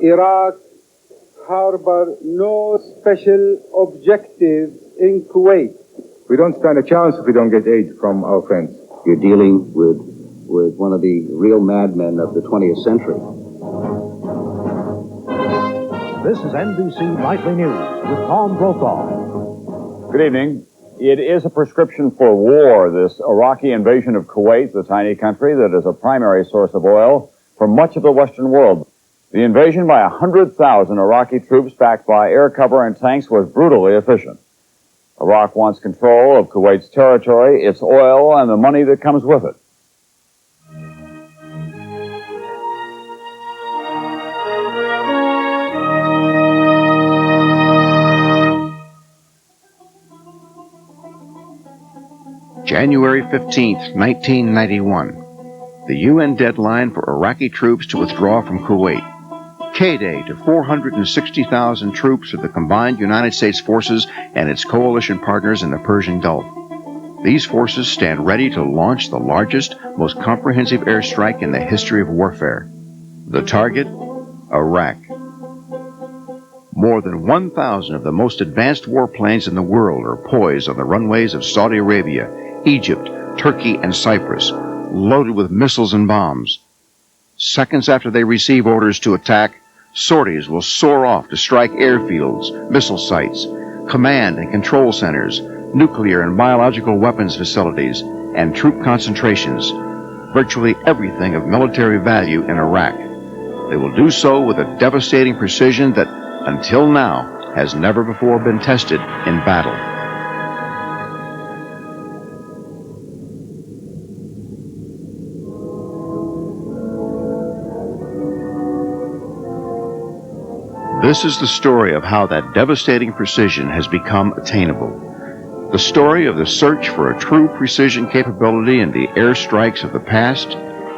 Iraq harbor no special objective in Kuwait. We don't stand a chance if we don't get aid from our friends. You're dealing with one of the real madmen of the 20th century. This is NBC Nightly News with Tom Brokaw. Good evening. It is a prescription for war, this Iraqi invasion of Kuwait, the tiny country that is a primary source of oil for much of the Western world. The invasion by 100,000 Iraqi troops backed by air cover and tanks was brutally efficient. Iraq wants control of Kuwait's territory, its oil, and the money that comes with it. January 15th, 1991. The UN deadline for Iraqi troops to withdraw from Kuwait. K-Day to 460,000 troops of the combined United States forces and its coalition partners in the Persian Gulf. These forces stand ready to launch the largest, most comprehensive airstrike in the history of warfare. The target? Iraq. More than 1,000 of the most advanced warplanes in the world are poised on the runways of Saudi Arabia, Egypt, Turkey, and Cyprus, loaded with missiles and bombs. Seconds after they receive orders to attack, sorties will soar off to strike airfields, missile sites, command and control centers, nuclear and biological weapons facilities, and troop concentrations, virtually everything of military value in Iraq. They will do so with a devastating precision that, until now, has never before been tested in battle. This is the story of how that devastating precision has become attainable. The story of the search for a true precision capability in the airstrikes of the past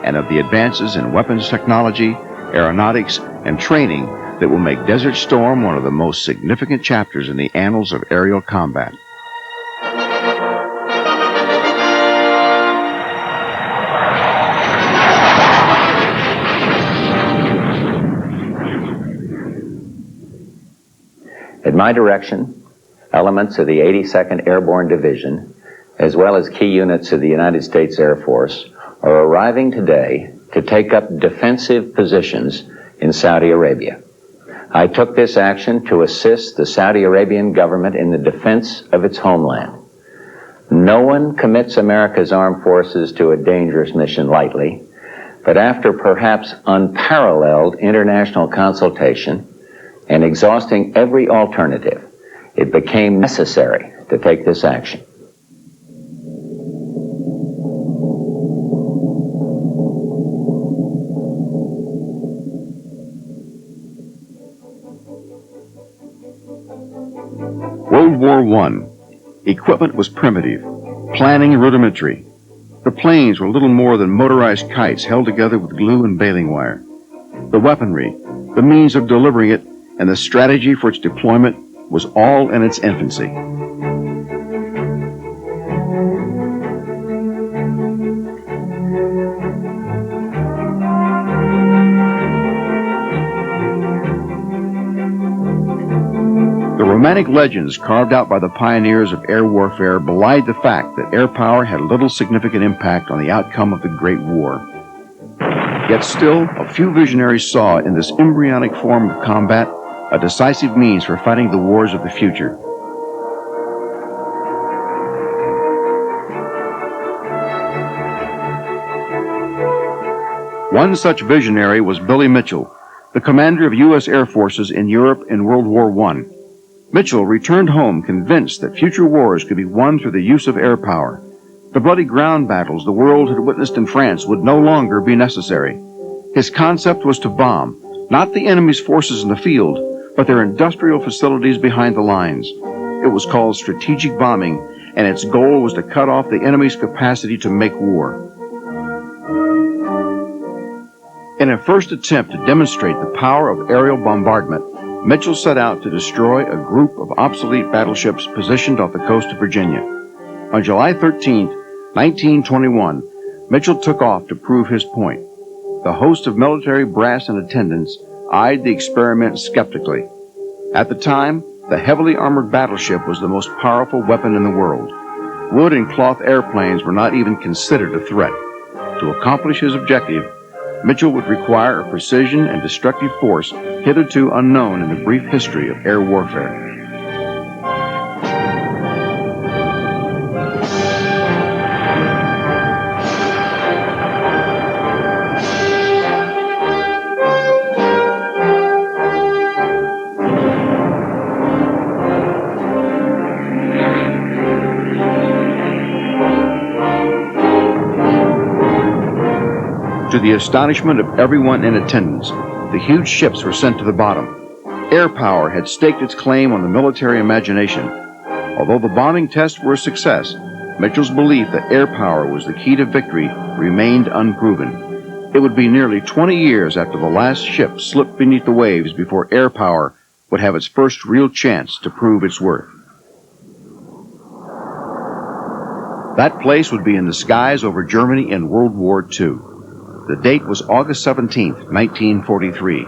and of the advances in weapons technology, aeronautics, and training that will make Desert Storm one of the most significant chapters in the annals of aerial combat. At my direction, elements of the 82nd Airborne Division, as well as key units of the United States Air Force, are arriving today to take up defensive positions in Saudi Arabia. I took this action to assist the Saudi Arabian government in the defense of its homeland. No one commits America's armed forces to a dangerous mission lightly, but after perhaps unparalleled international consultation and exhausting every alternative, it became necessary to take this action. World War I. Equipment was primitive, planning rudimentary. The planes were little more than motorized kites held together with glue and baling wire. The weaponry, the means of delivering it, and the strategy for its deployment was all in its infancy. The romantic legends carved out by the pioneers of air warfare belied the fact that air power had little significant impact on the outcome of the Great War. Yet still, a few visionaries saw in this embryonic form of combat a decisive means for fighting the wars of the future. One such visionary was Billy Mitchell, the commander of U.S. Air Forces in Europe in World War I. Mitchell returned home convinced that future wars could be won through the use of air power. The bloody ground battles the world had witnessed in France would no longer be necessary. His concept was to bomb, not the enemy's forces in the field, but their industrial facilities behind the lines. It was called strategic bombing, and its goal was to cut off the enemy's capacity to make war. In a first attempt to demonstrate the power of aerial bombardment, Mitchell set out to destroy a group of obsolete battleships positioned off the coast of Virginia. On July 13, 1921, Mitchell took off to prove his point. The host of military brass in attendance eyed the experiment skeptically. At the time, the heavily armored battleship was the most powerful weapon in the world. Wood and cloth airplanes were not even considered a threat. To accomplish his objective, Mitchell would require a precision and destructive force hitherto unknown in the brief history of air warfare. To the astonishment of everyone in attendance, the huge ships were sent to the bottom. Air power had staked its claim on the military imagination. Although the bombing tests were a success, Mitchell's belief that air power was the key to victory remained unproven. It would be nearly 20 years after the last ship slipped beneath the waves before air power would have its first real chance to prove its worth. That place would be in the skies over Germany in World War II. The date was August 17, 1943.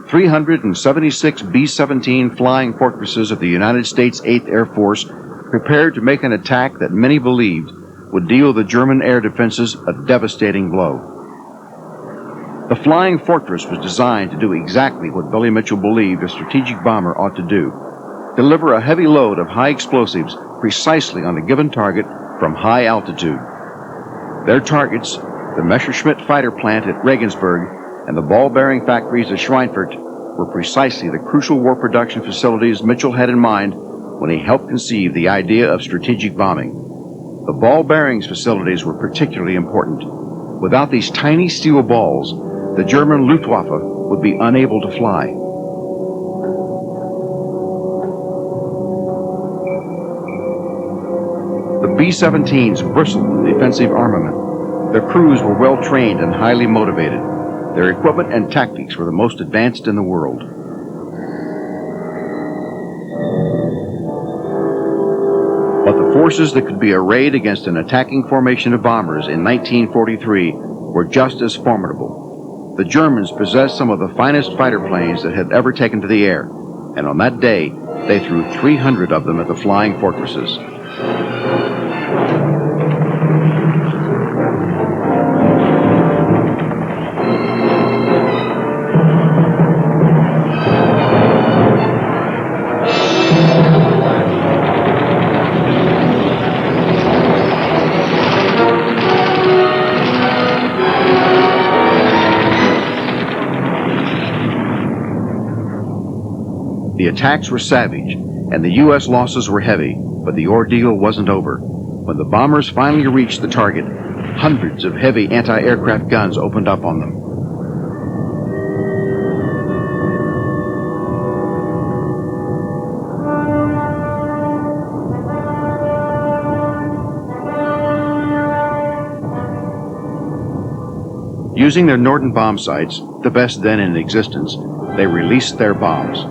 376 B-17 flying fortresses of the United States 8th Air Force prepared to make an attack that many believed would deal the German air defenses a devastating blow. The flying fortress was designed to do exactly what Billy Mitchell believed a strategic bomber ought to do: deliver a heavy load of high explosives precisely on a given target from high altitude. Their targets, the Messerschmitt fighter plant at Regensburg and the ball-bearing factories at Schweinfurt, were precisely the crucial war production facilities Mitchell had in mind when he helped conceive the idea of strategic bombing. The ball bearings facilities were particularly important. Without these tiny steel balls, the German Luftwaffe would be unable to fly. The B-17s bristled with defensive armament. Their crews were well trained and highly motivated. Their equipment and tactics were the most advanced in the world. But the forces that could be arrayed against an attacking formation of bombers in 1943 were just as formidable. The Germans possessed some of the finest fighter planes that had ever taken to the air, and on that day, they threw 300 of them at the flying fortresses. The attacks were savage, and the U.S. losses were heavy, but the ordeal wasn't over. When the bombers finally reached the target, hundreds of heavy anti-aircraft guns opened up on them. Using their Norden bomb sights, the best then in existence, they released their bombs.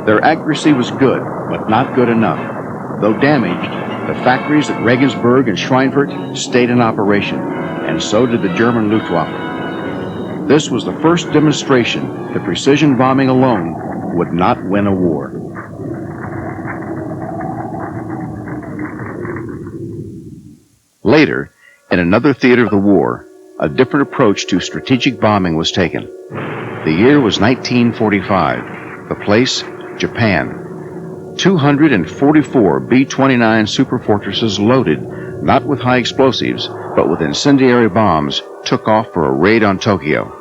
Their accuracy was good, but not good enough. Though damaged, the factories at Regensburg and Schweinfurt stayed in operation, and so did the German Luftwaffe. This was the first demonstration that precision bombing alone would not win a war. Later, in another theater of the war, a different approach to strategic bombing was taken. The year was 1945. The place, Japan. 244 B-29 superfortresses loaded, not with high explosives, but with incendiary bombs, took off for a raid on Tokyo.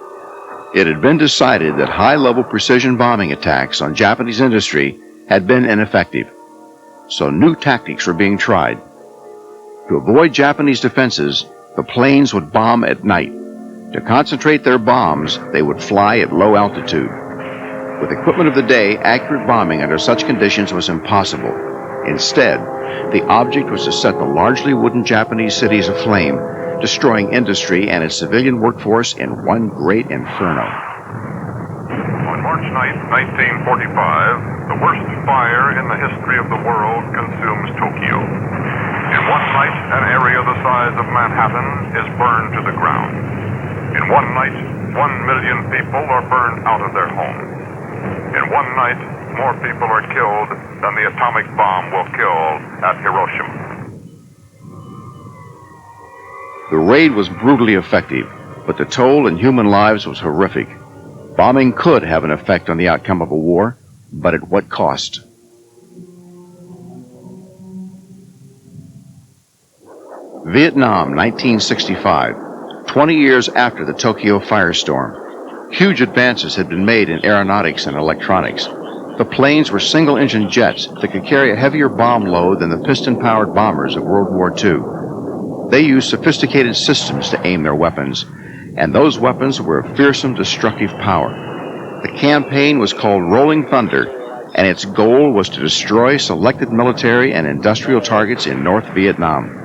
It had been decided that high-level precision bombing attacks on Japanese industry had been ineffective, so new tactics were being tried. To avoid Japanese defenses, the planes would bomb at night. To concentrate their bombs, they would fly at low altitude. With equipment of the day, accurate bombing under such conditions was impossible. Instead, the object was to set the largely wooden Japanese cities aflame, destroying industry and its civilian workforce in one great inferno. On March 9th, 1945, the worst fire in the history of the world consumes Tokyo. In one night, an area the size of Manhattan is burned to the ground. In one night, 1 million people are burned out of their homes. In one night, more people are killed than the atomic bomb will kill at Hiroshima. The raid was brutally effective, but the toll in human lives was horrific. Bombing could have an effect on the outcome of a war, but at what cost? Vietnam, 1965, 20 years after the Tokyo firestorm. Huge advances had been made in aeronautics and electronics. The planes were single-engine jets that could carry a heavier bomb load than the piston-powered bombers of World War II. They used sophisticated systems to aim their weapons, and those weapons were of fearsome, destructive power. The campaign was called Rolling Thunder, and its goal was to destroy selected military and industrial targets in North Vietnam.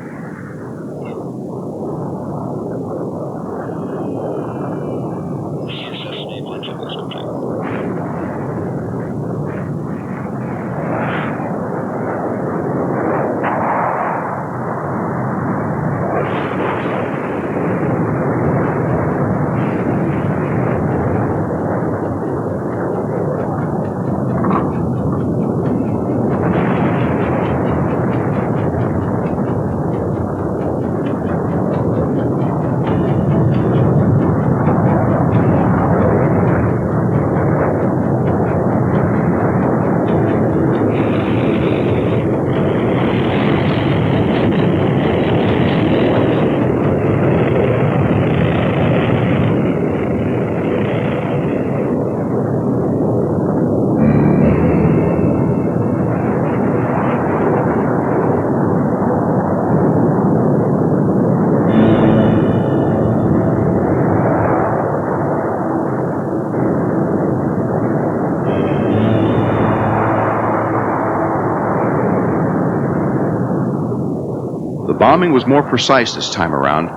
The bombing was more precise this time around,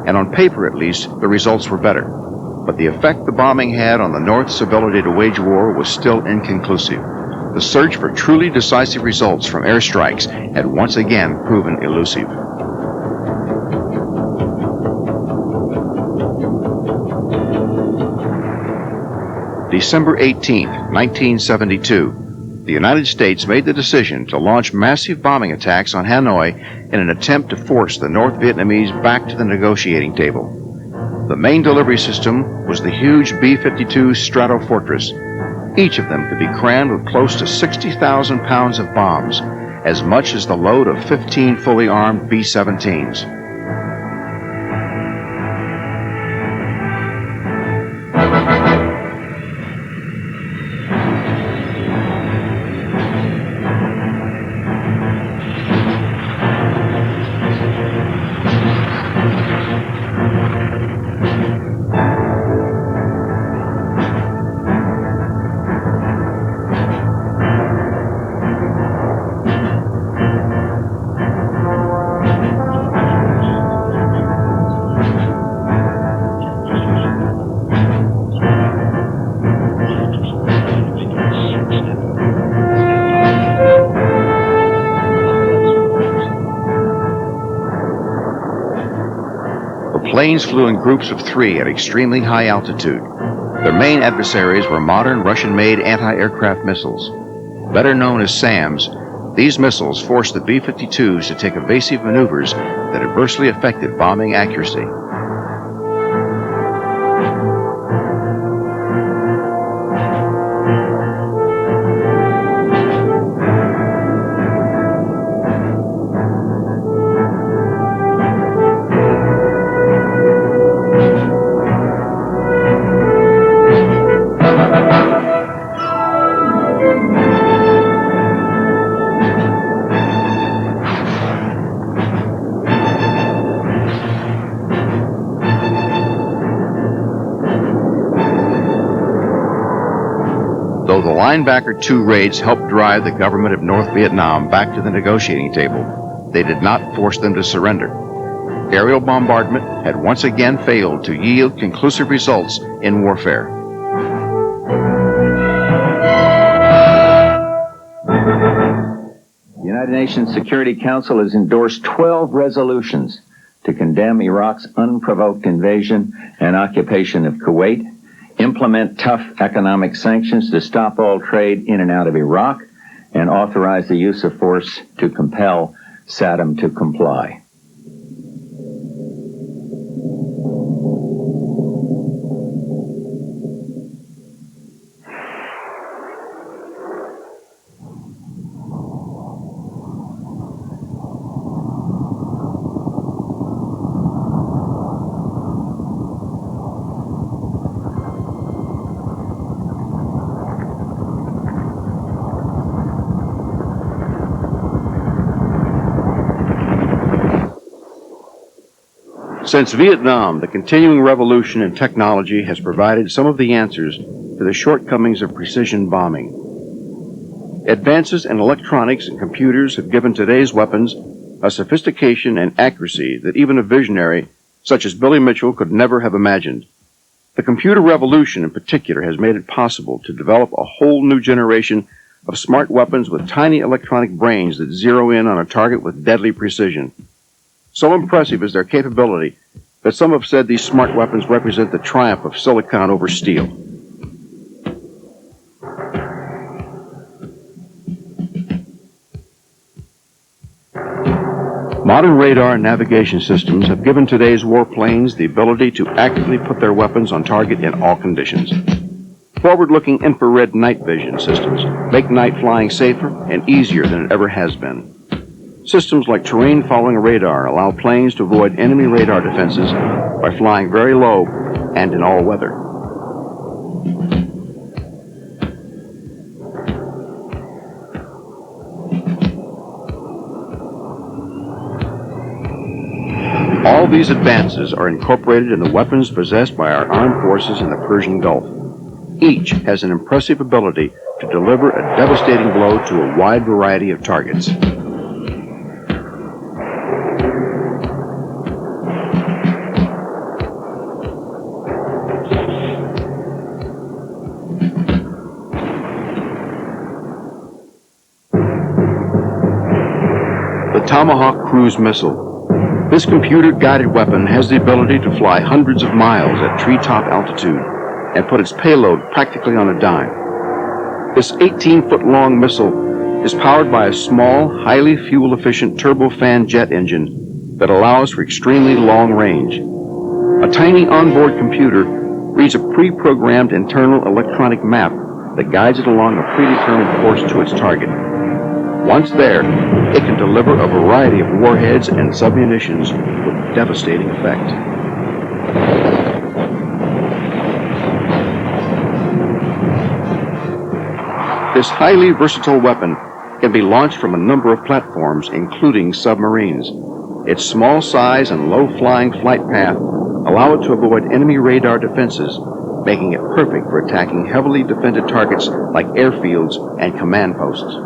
and on paper at least, the results were better. But the effect the bombing had on the North's ability to wage war was still inconclusive. The search for truly decisive results from airstrikes had once again proven elusive. December 18, 1972. The United States made the decision to launch massive bombing attacks on Hanoi in an attempt to force the North Vietnamese back to the negotiating table. The main delivery system was the huge B-52 Stratofortress. Each of them could be crammed with close to 60,000 pounds of bombs, as much as the load of 15 fully armed B-17s. Planes flew in groups of 3 at extremely high altitude. Their main adversaries were modern Russian-made anti-aircraft missiles. Better known as SAMs, these missiles forced the B-52s to take evasive maneuvers that adversely affected bombing accuracy. Linebacker 2 raids helped drive the government of North Vietnam back to the negotiating table. They did not force them to surrender. Aerial bombardment had once again failed to yield conclusive results in warfare. The United Nations Security Council has endorsed 12 resolutions to condemn Iraq's unprovoked invasion and occupation of Kuwait, implement tough economic sanctions to stop all trade in and out of Iraq, and authorize the use of force to compel Saddam to comply. Since Vietnam, the continuing revolution in technology has provided some of the answers to the shortcomings of precision bombing. Advances in electronics and computers have given today's weapons a sophistication and accuracy that even a visionary such as Billy Mitchell could never have imagined. The computer revolution in particular has made it possible to develop a whole new generation of smart weapons with tiny electronic brains that zero in on a target with deadly precision. So impressive is their capability that some have said these smart weapons represent the triumph of silicon over steel. Modern radar and navigation systems have given today's warplanes the ability to accurately put their weapons on target in all conditions. Forward-looking infrared night vision systems make night flying safer and easier than it ever has been. Systems like terrain-following radar allow planes to avoid enemy radar defenses by flying very low and in all weather. All these advances are incorporated in the weapons possessed by our armed forces in the Persian Gulf. Each has an impressive ability to deliver a devastating blow to a wide variety of targets. Tomahawk cruise missile. This computer-guided weapon has the ability to fly hundreds of miles at treetop altitude and put its payload practically on a dime. This 18-foot-long missile is powered by a small, highly fuel-efficient turbofan jet engine that allows for extremely long range. A tiny onboard computer reads a pre-programmed internal electronic map that guides it along a predetermined course to its target. Once there, it can deliver a variety of warheads and submunitions with devastating effect. This highly versatile weapon can be launched from a number of platforms, including submarines. Its small size and low-flying flight path allow it to avoid enemy radar defenses, making it perfect for attacking heavily defended targets like airfields and command posts.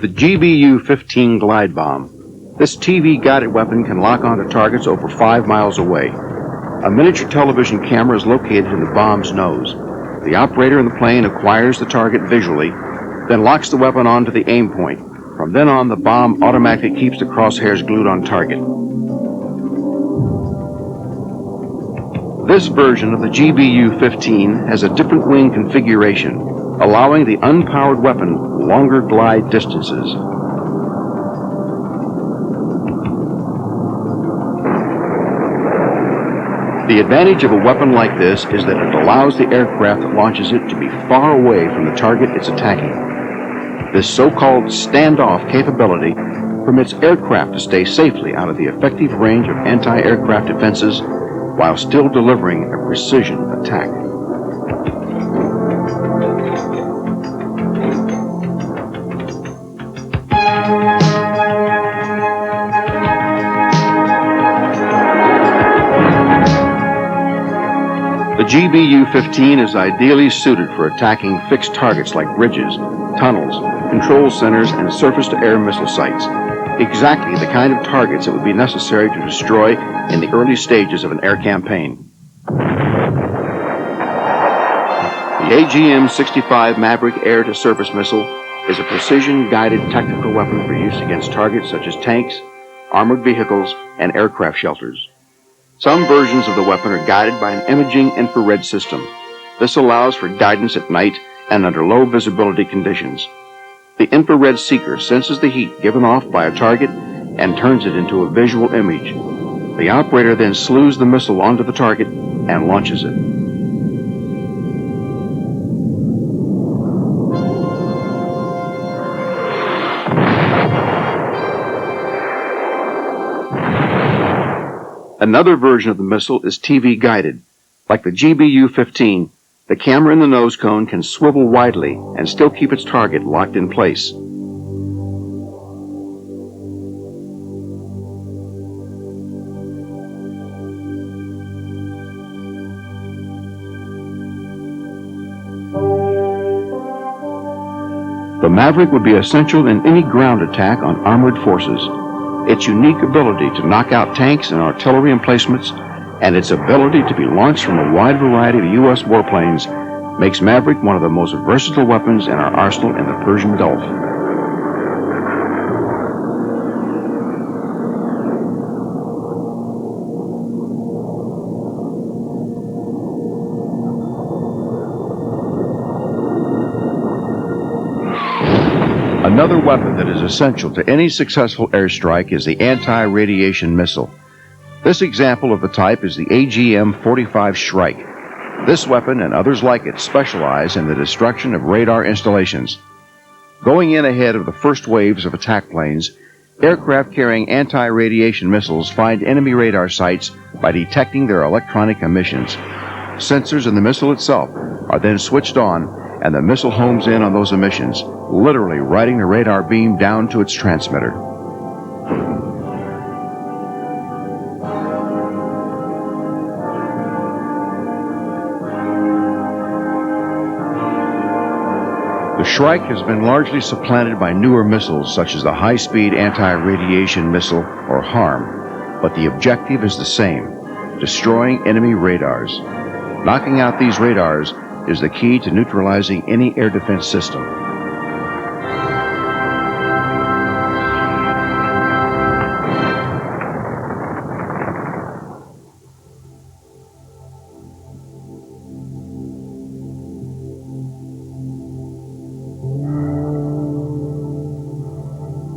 The GBU-15 glide bomb. This TV-guided weapon can lock onto targets over 5 miles away. A miniature television camera is located in the bomb's nose. The operator in the plane acquires the target visually, then locks the weapon onto the aim point. From then on, the bomb automatically keeps the crosshairs glued on target. This version of the GBU-15 has a different wing configuration, allowing the unpowered weapon longer glide distances. The advantage of a weapon like this is that it allows the aircraft that launches it to be far away from the target it's attacking. This so-called standoff capability permits aircraft to stay safely out of the effective range of anti-aircraft defenses while still delivering a precision attack. The GBU-15 is ideally suited for attacking fixed targets like bridges, tunnels, control centers, and surface-to-air missile sites. Exactly the kind of targets that would be necessary to destroy in the early stages of an air campaign. The AGM-65 Maverick air-to-surface missile is a precision-guided tactical weapon for use against targets such as tanks, armored vehicles, and aircraft shelters. Some versions of the weapon are guided by an imaging infrared system. This allows for guidance at night and under low visibility conditions. The infrared seeker senses the heat given off by a target and turns it into a visual image. The operator then slews the missile onto the target and launches it. Another version of the missile is TV guided. Like the GBU-15, the camera in the nose cone can swivel widely and still keep its target locked in place. The Maverick would be essential in any ground attack on armored forces. Its unique ability to knock out tanks and artillery emplacements, and its ability to be launched from a wide variety of U.S. warplanes makes Maverick one of the most versatile weapons in our arsenal in the Persian Gulf. Another weapon that is essential to any successful airstrike is the anti-radiation missile. This example of the type is the AGM-45 Shrike. This weapon and others like it specialize in the destruction of radar installations. Going in ahead of the first waves of attack planes, aircraft carrying anti-radiation missiles find enemy radar sites by detecting their electronic emissions. Sensors in the missile itself are then switched on, and the missile homes in on those emissions, literally riding the radar beam down to its transmitter. The Shrike has been largely supplanted by newer missiles such as the High-Speed Anti-Radiation Missile, or HARM, but the objective is the same: destroying enemy radars. Knocking out these radars is the key to neutralizing any air defense system.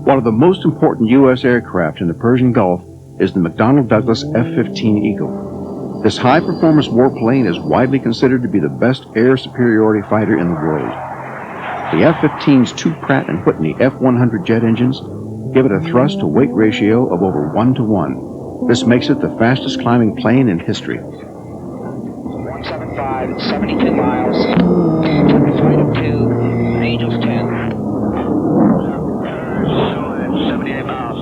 One of the most important U.S. aircraft in the Persian Gulf is the McDonnell Douglas F-15 Eagle. This high-performance warplane is widely considered to be the best air superiority fighter in the world. The F-15's two Pratt & Whitney F-100 jet engines give it a thrust-to-weight ratio of over 1-to-1. This makes it the fastest climbing plane in history. 175, 72 miles, flight of 2, Angels 10. 78 miles.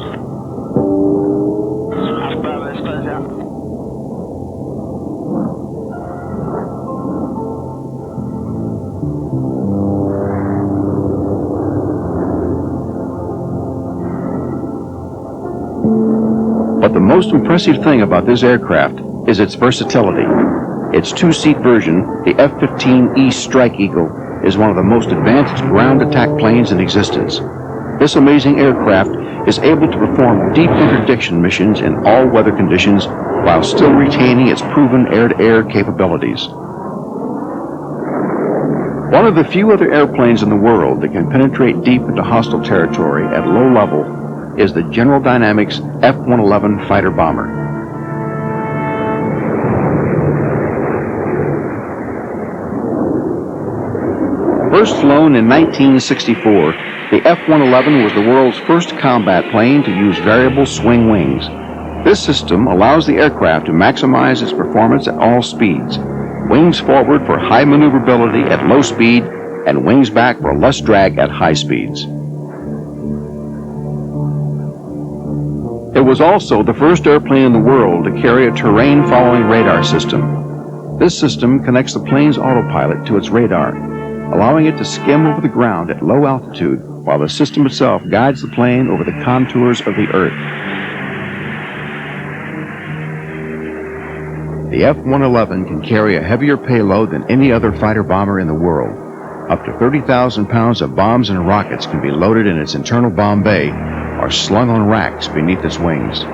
But the most impressive thing about this aircraft is its versatility. Its two-seat version, the F-15E Strike Eagle, is one of the most advanced ground attack planes in existence. This amazing aircraft is able to perform deep interdiction missions in all weather conditions while still retaining its proven air-to-air capabilities. One of the few other airplanes in the world that can penetrate deep into hostile territory at low level is the General Dynamics F-111 fighter bomber. First flown in 1964, the F-111 was the world's first combat plane to use variable swing wings. This system allows the aircraft to maximize its performance at all speeds. Wings forward for high maneuverability at low speed, and wings back for less drag at high speeds. It was also the first airplane in the world to carry a terrain-following radar system. This system connects the plane's autopilot to its radar, allowing it to skim over the ground at low altitude while the system itself guides the plane over the contours of the Earth. The F-111 can carry a heavier payload than any other fighter bomber in the world. Up to 30,000 pounds of bombs and rockets can be loaded in its internal bomb bay or slung on racks beneath its wings.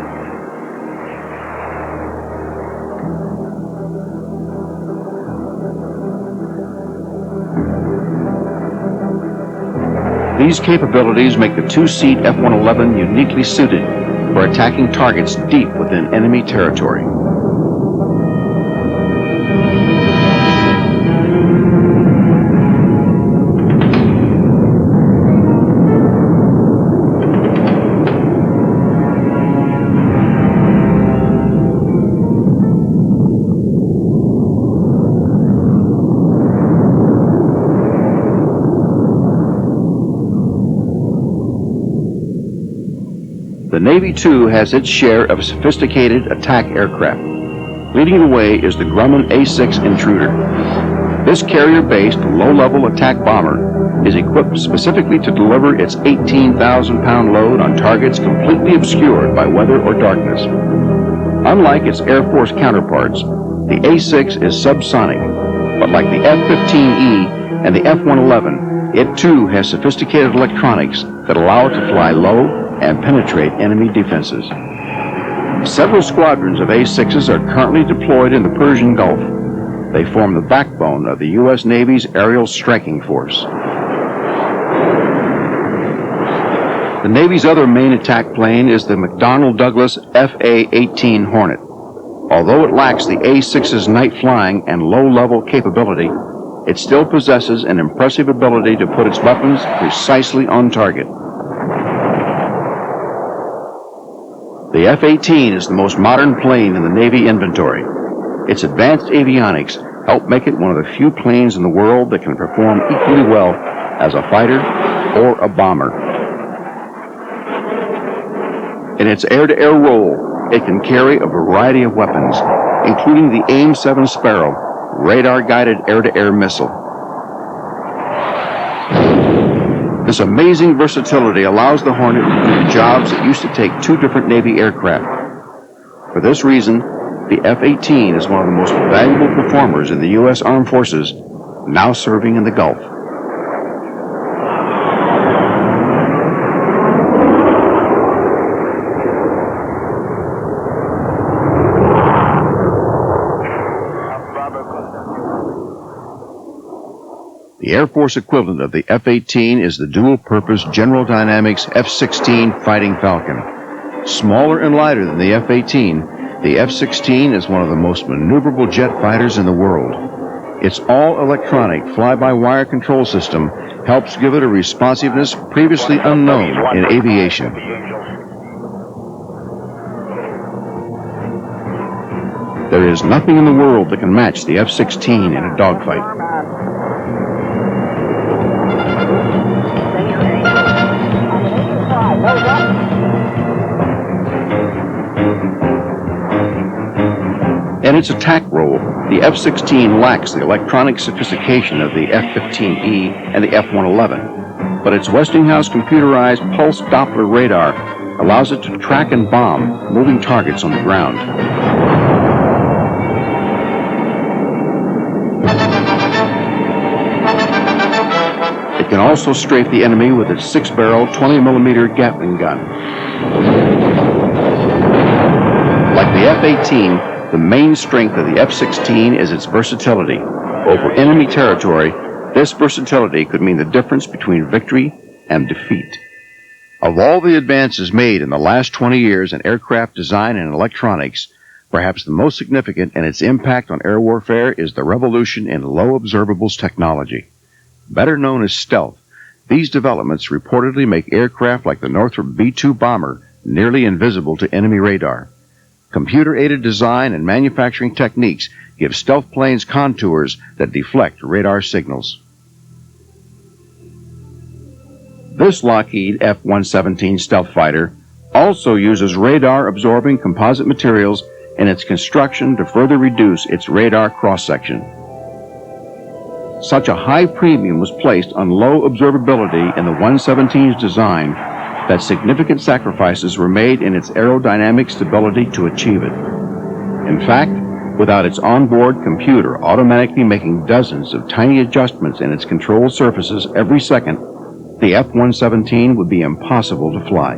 These capabilities make the two-seat F-111 uniquely suited for attacking targets deep within enemy territory. The Navy, too, has its share of sophisticated attack aircraft. Leading the way is the Grumman A-6 Intruder. This carrier-based, low-level attack bomber is equipped specifically to deliver its 18,000-pound load on targets completely obscured by weather or darkness. Unlike its Air Force counterparts, the A-6 is subsonic, but like the F-15E and the F-111, it too has sophisticated electronics that allow it to fly low and penetrate enemy defenses. Several squadrons of A-6s are currently deployed in the Persian Gulf. They form the backbone of the U.S. Navy's aerial striking force. The Navy's other main attack plane is the McDonnell Douglas FA-18 Hornet. Although it lacks the A-6's night flying and low-level capability, it still possesses an impressive ability to put its weapons precisely on target. The F-18 is the most modern plane in the Navy inventory. Its advanced avionics help make it one of the few planes in the world that can perform equally well as a fighter or a bomber. In its air-to-air role, it can carry a variety of weapons, including the AIM-7 Sparrow, radar-guided air-to-air missile. This amazing versatility allows the Hornet to do jobs that used to take two different Navy aircraft. For this reason, the F-18 is one of the most valuable performers in the U.S. Armed Forces, now serving in the Gulf. The Air Force equivalent of the F-18 is the dual-purpose General Dynamics F-16 Fighting Falcon. Smaller and lighter than the F-18, the F-16 is one of the most maneuverable jet fighters in the world. Its all-electronic fly-by-wire control system helps give it a responsiveness previously unknown in aviation. There is nothing in the world that can match the F-16 in a dogfight. In its attack role, the F-16 lacks the electronic sophistication of the F-15E and the F-111, but its Westinghouse computerized pulse Doppler radar allows it to track and bomb moving targets on the ground. It can also strafe the enemy with its 6-barrel 20mm Gatling gun. Like the F-18, the main strength of the F-16 is its versatility. Over enemy territory, this versatility could mean the difference between victory and defeat. Of all the advances made in the last 20 years in aircraft design and electronics, perhaps the most significant in its impact on air warfare is the revolution in low observables technology. Better known as stealth, these developments reportedly make aircraft like the Northrop B-2 bomber nearly invisible to enemy radar. Computer-aided design and manufacturing techniques give stealth planes contours that deflect radar signals. This Lockheed F-117 stealth fighter also uses radar-absorbing composite materials in its construction to further reduce its radar cross-section. Such a high premium was placed on low observability in the 117's design that significant sacrifices were made in its aerodynamic stability to achieve it. In fact, without its onboard computer automatically making dozens of tiny adjustments in its control surfaces every second, the F-117 would be impossible to fly.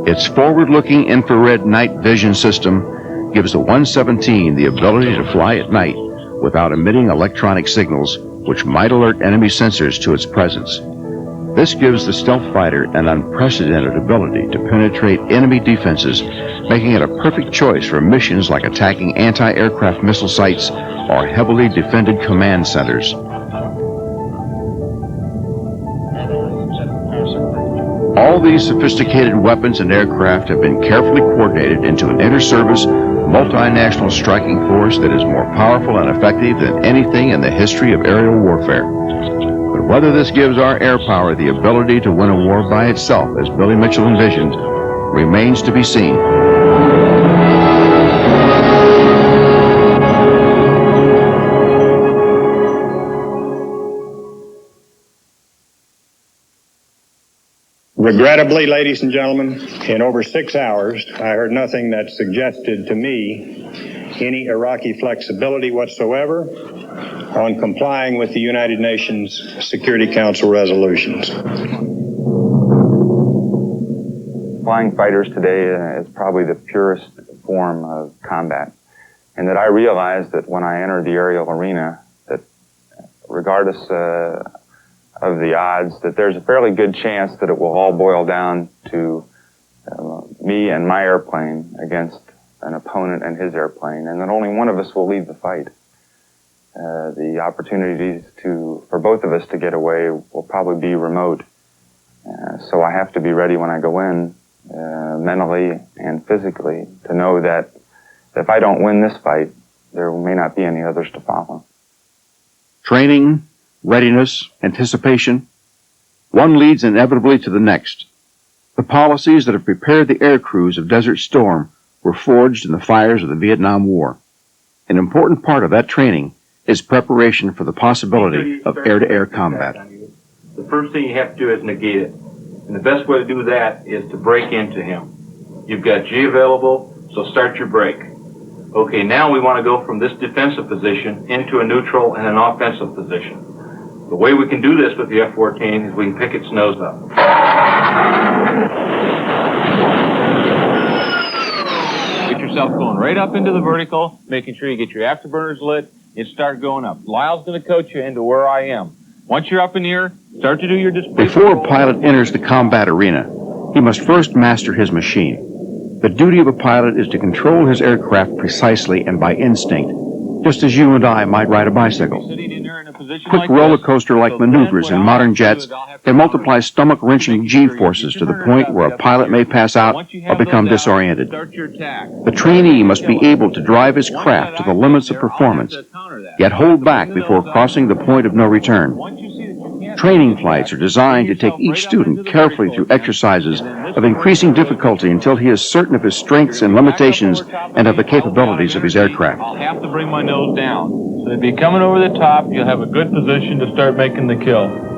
Its forward-looking infrared night vision system gives the 117 the ability to fly at night without emitting electronic signals which might alert enemy sensors to its presence. This gives the stealth fighter an unprecedented ability to penetrate enemy defenses, making it a perfect choice for missions like attacking anti-aircraft missile sites or heavily defended command centers. All these sophisticated weapons and aircraft have been carefully coordinated into an inter-service, multinational striking force that is more powerful and effective than anything in the history of aerial warfare. But whether this gives our air power the ability to win a war by itself, as Billy Mitchell envisioned, remains to be seen. Regrettably, ladies and gentlemen, in over 6 hours, I heard nothing that suggested to me any Iraqi flexibility whatsoever on complying with the United Nations Security Council resolutions. Flying fighters today is probably the purest form of combat, and that I realized that when I entered the aerial arena, that regardless of the odds, that there's a fairly good chance that it will all boil down to me and my airplane against an opponent and his airplane, and that only one of us will lead the fight. The opportunities for both of us to get away will probably be remote. So I have to be ready when I go in, mentally and physically, to know that if I don't win this fight, there may not be any others to follow. Training, readiness, anticipation, one leads inevitably to the next. The policies that have prepared the air crews of Desert Storm were forged in the fires of the Vietnam War. An important part of that training is preparation for the possibility of air-to-air combat. The first thing you have to do is negate it. And the best way to do that is to break into him. You've got G available, so start your break. Okay, now we want to go from this defensive position into a neutral and an offensive position. The way we can do this with the F-14 is we can pick its nose up. Get yourself going right up into the vertical, making sure you get your afterburners lit, and start going up. Lyle's going to coach you into where I am. Once you're up in the air, start to do your display. Before a pilot enters the combat arena, he must first master his machine. The duty of a pilot is to control his aircraft precisely and by instinct, just as you and I might ride a bicycle. Quick roller coaster-like maneuvers in modern jets can multiply stomach-wrenching G-forces to the point where a pilot may pass out or become disoriented. The trainee must be able to drive his craft to the limits of performance, yet hold back before crossing the point of no return. Training flights are designed to take each student carefully through exercises of increasing difficulty until he is certain of his strengths and limitations and of the capabilities of his aircraft. I'll have to bring my nose down. So if you're coming over the top, you'll have a good position to start making the kill.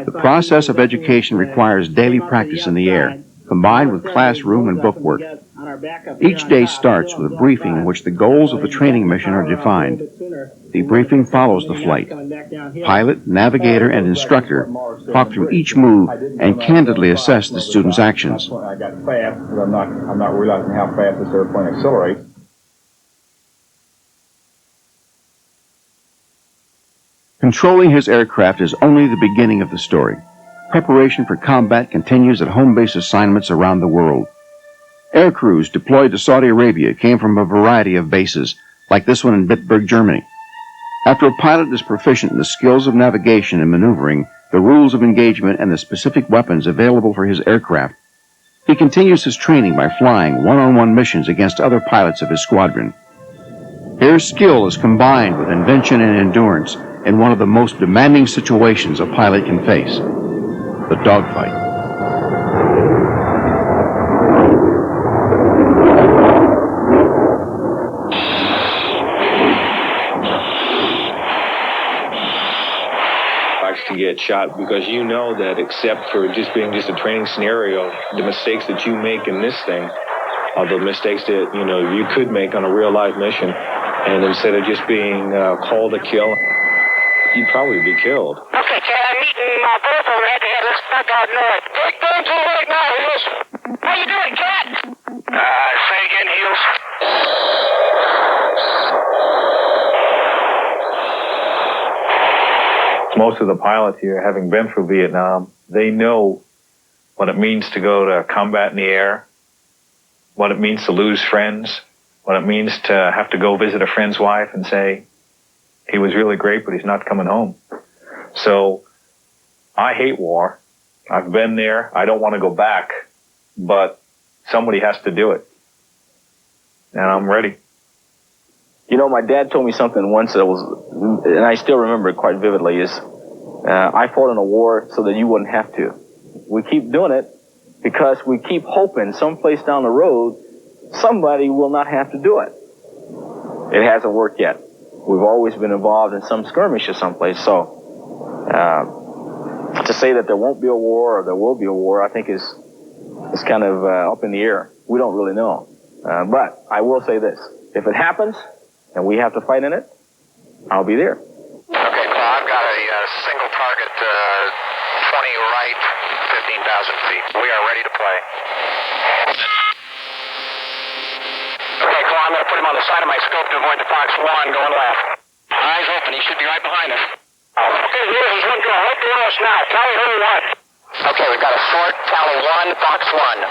The process of education requires daily practice in the air, combined with classroom and bookwork. Each day starts with a briefing in which the goals of the training mission are defined. The briefing follows the flight. Pilot, navigator, and instructor talk through each move and candidly assess the student's actions. I got fast because I'm not realizing how fast this airplane accelerates. Controlling his aircraft is only the beginning of the story. preparation for combat continues at home base assignments around the world. Air crews deployed to Saudi Arabia came from a variety of bases, like this one in Bitburg, Germany. After a pilot is proficient in the skills of navigation and maneuvering, the rules of engagement, and the specific weapons available for his aircraft, he continues his training by flying one-on-one missions against other pilots of his squadron. Here, skill is combined with invention and endurance in one of the most demanding situations a pilot can face, the dogfight. To get shot, because you know that except for just being just a training scenario, the mistakes that you make in this thing are the mistakes that you could make on a real life mission, and instead of just being called to kill, you'd probably be killed. Okay, Chad, I'm meeting my boyfriend head to head. Let's fuck out north. Take down to the right now, Heels. How you doing, Chad? Say again, Heels. Most of the pilots here, having been through Vietnam, they know what it means to go to combat in the air, what it means to lose friends, what it means to have to go visit a friend's wife and say, he was really great, but he's not coming home. So I hate war. I've been there. I don't want to go back, but somebody has to do it. And I'm ready. You know, my dad told me something once that was, and I still remember it quite vividly, is I fought in a war so that you wouldn't have to. We keep doing it because we keep hoping someplace down the road somebody will not have to do it. It hasn't worked yet. We've always been involved in some skirmish or someplace, so to say that there won't be a war or there will be a war, I think is kind of up in the air. We don't really know. But I will say this. If it happens, and we have to fight in it, I'll be there. Okay, Claw, I've got a single target, 20 right, 15,000 feet. We are ready to play. Okay, Claw, I'm going to put him on the side of my scope to avoid the Fox 1 going left. Eyes open, he should be right behind us. Okay, here's one girl, right below us now. Tally who we want. Okay, we've got a short, tally 1, Fox 1.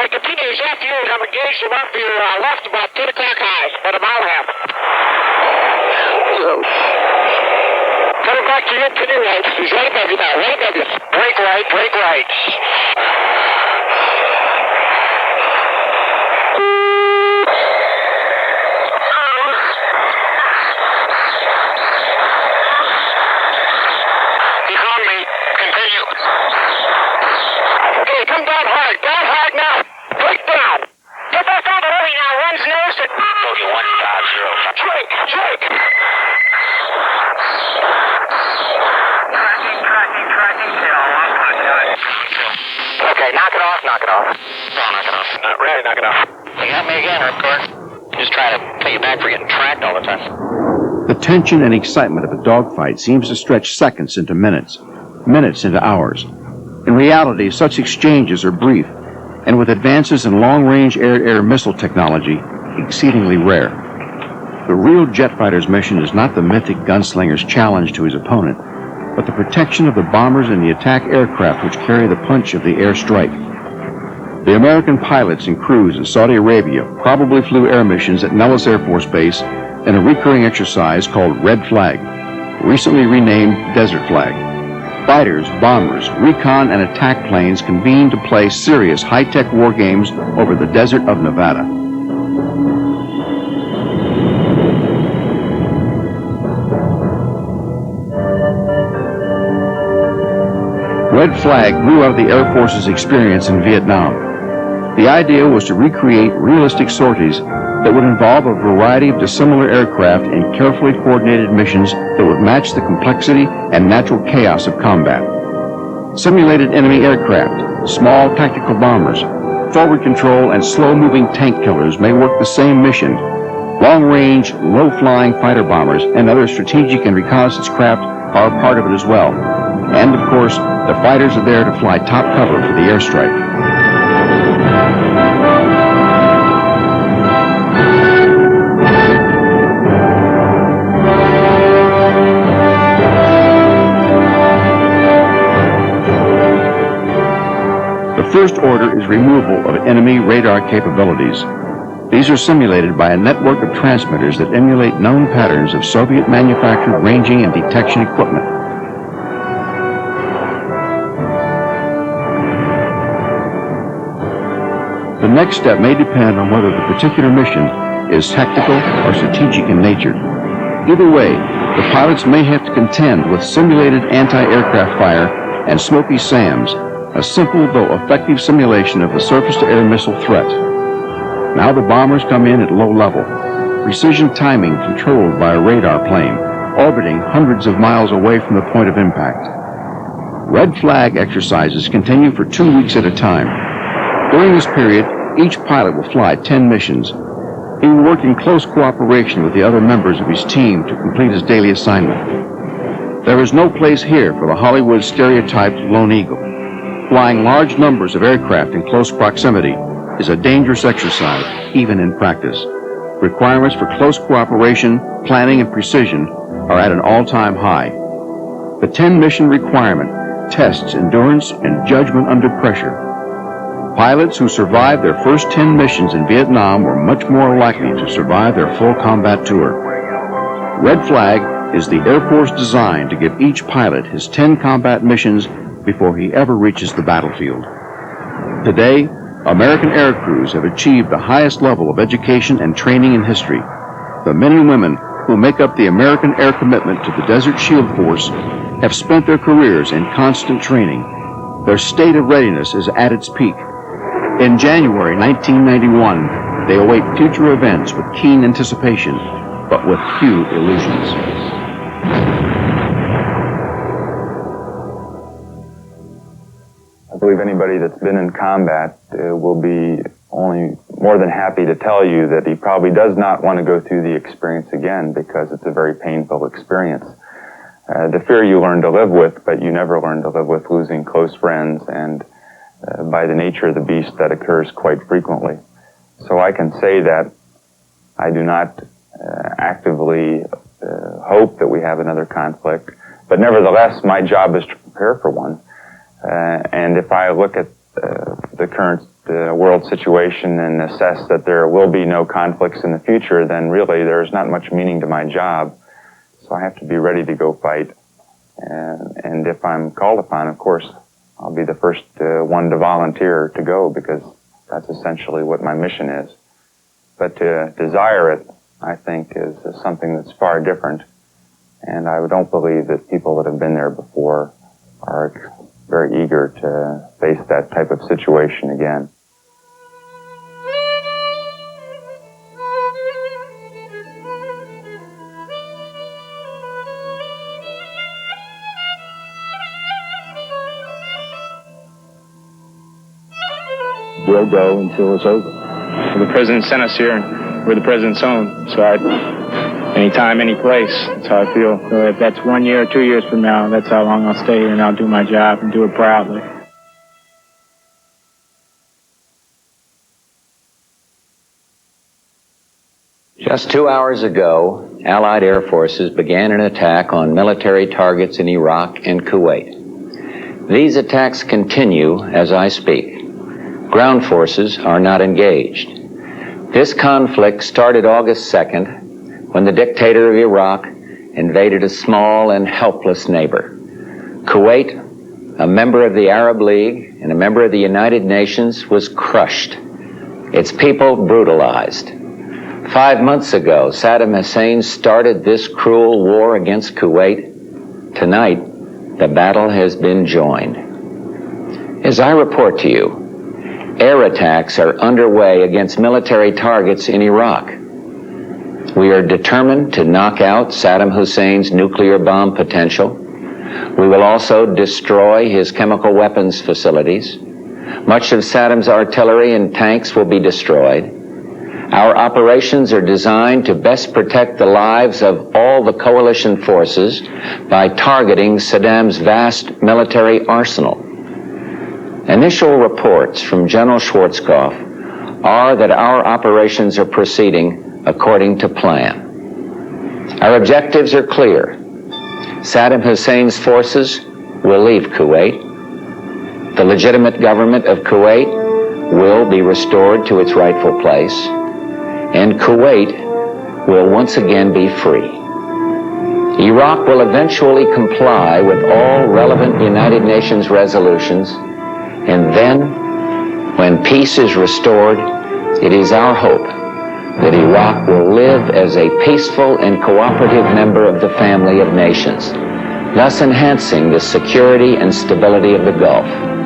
Continues after you. I'm engaged him up your left about 10 o'clock high, but a mile and a half. Coming back to you to the right. He's right above you now, right above you. Break right, break right. He's on me. Continue. Okay, come down hard now. Break down. Get back on the way now. Runs nose to 41.0. Drake. Tracking. Okay, knock it off. No, knock it off. Not ready, knock it off. You got me again, Ripcord. Just trying to pay you back for getting tracked all the time. The tension and excitement of a dogfight seems to stretch seconds into minutes, minutes into hours. In reality, such exchanges are brief, and with advances in long-range air-to-air missile technology, exceedingly rare. The real jet fighter's mission is not the mythic gunslinger's challenge to his opponent, but the protection of the bombers and the attack aircraft which carry the punch of the airstrike. The American pilots and crews in Saudi Arabia probably flew air missions at Nellis Air Force Base in a recurring exercise called Red Flag, recently renamed Desert Flag. Fighters, bombers, recon, and attack planes convened to play serious high-tech war games over the desert of Nevada. Red Flag grew out of the Air Force's experience in Vietnam. The idea was to recreate realistic sorties that would involve a variety of dissimilar aircraft in carefully coordinated missions that would match the complexity and natural chaos of combat. Simulated enemy aircraft, small tactical bombers, forward control, and slow-moving tank killers may work the same mission. Long-range, low-flying fighter bombers and other strategic and reconnaissance craft are a part of it as well. And, of course, the fighters are there to fly top cover for the airstrike. first order is removal of enemy radar capabilities. These are simulated by a network of transmitters that emulate known patterns of Soviet-manufactured ranging and detection equipment. The next step may depend on whether the particular mission is tactical or strategic in nature. Either way, the pilots may have to contend with simulated anti-aircraft fire and Smoky SAMs, a simple though effective simulation of the surface-to-air missile threat. Now the bombers come in at low level, precision timing controlled by a radar plane, orbiting hundreds of miles away from the point of impact. Red flag exercises continue for 2 weeks at a time. During this period, each pilot will fly 10 missions. He will work in close cooperation with the other members of his team to complete his daily assignment. There is no place here for the Hollywood stereotyped lone eagle. Flying large numbers of aircraft in close proximity is a dangerous exercise, even in practice. Requirements for close cooperation, planning, and precision are at an all-time high. The 10-mission requirement tests endurance and judgment under pressure. Pilots who survived their first 10 missions in Vietnam were much more likely to survive their full combat tour. Red Flag is the Air Force design to give each pilot his 10 combat missions before he ever reaches the battlefield. Today, American air crews have achieved the highest level of education and training in history. The men and women who make up the American air commitment to the Desert Shield Force have spent their careers in constant training. Their state of readiness is at its peak. In January 1991, they await future events with keen anticipation, but with few illusions. I believe anybody that's been in combat will be only more than happy to tell you that he probably does not want to go through the experience again because it's a very painful experience. The fear you learn to live with, but you never learn to live with losing close friends, and by the nature of the beast, that occurs quite frequently. So I can say that I do not actively hope that we have another conflict, but nevertheless, my job is to prepare for one. And if I look at the current world situation and assess that there will be no conflicts in the future, then really there's not much meaning to my job. So I have to be ready to go fight. And if I'm called upon, of course, I'll be the first one to volunteer to go, because that's essentially what my mission is. But to desire it, I think, is something that's far different. And I don't believe that people that have been there before are very eager to face that type of situation again. We'll go until it's over. Well, the president sent us here, and we're the president's own. So anytime, any place, that's how I feel. So if that's 1 year or 2 years from now, that's how long I'll stay here, and I'll do my job and do it proudly. Just 2 hours ago, Allied air forces began an attack on military targets in Iraq and Kuwait. These attacks continue as I speak. Ground forces are not engaged. This conflict started August 2nd, when the dictator of Iraq invaded a small and helpless neighbor. Kuwait, a member of the Arab League and a member of the United Nations, was crushed. Its people brutalized. 5 months ago, Saddam Hussein started this cruel war against Kuwait. Tonight, the battle has been joined. As I report to you, air attacks are underway against military targets in Iraq. We are determined to knock out Saddam Hussein's nuclear bomb potential. We will also destroy his chemical weapons facilities. Much of Saddam's artillery and tanks will be destroyed. Our operations are designed to best protect the lives of all the coalition forces by targeting Saddam's vast military arsenal. Initial reports from General Schwarzkopf are that our operations are proceeding according to plan. Our objectives are clear. Saddam Hussein's forces will leave Kuwait. The legitimate government of Kuwait will be restored to its rightful place, and Kuwait will once again be free. Iraq will eventually comply with all relevant United Nations resolutions, and then, when peace is restored, it is our hope that Iraq will live as a peaceful and cooperative member of the family of nations, thus enhancing the security and stability of the Gulf.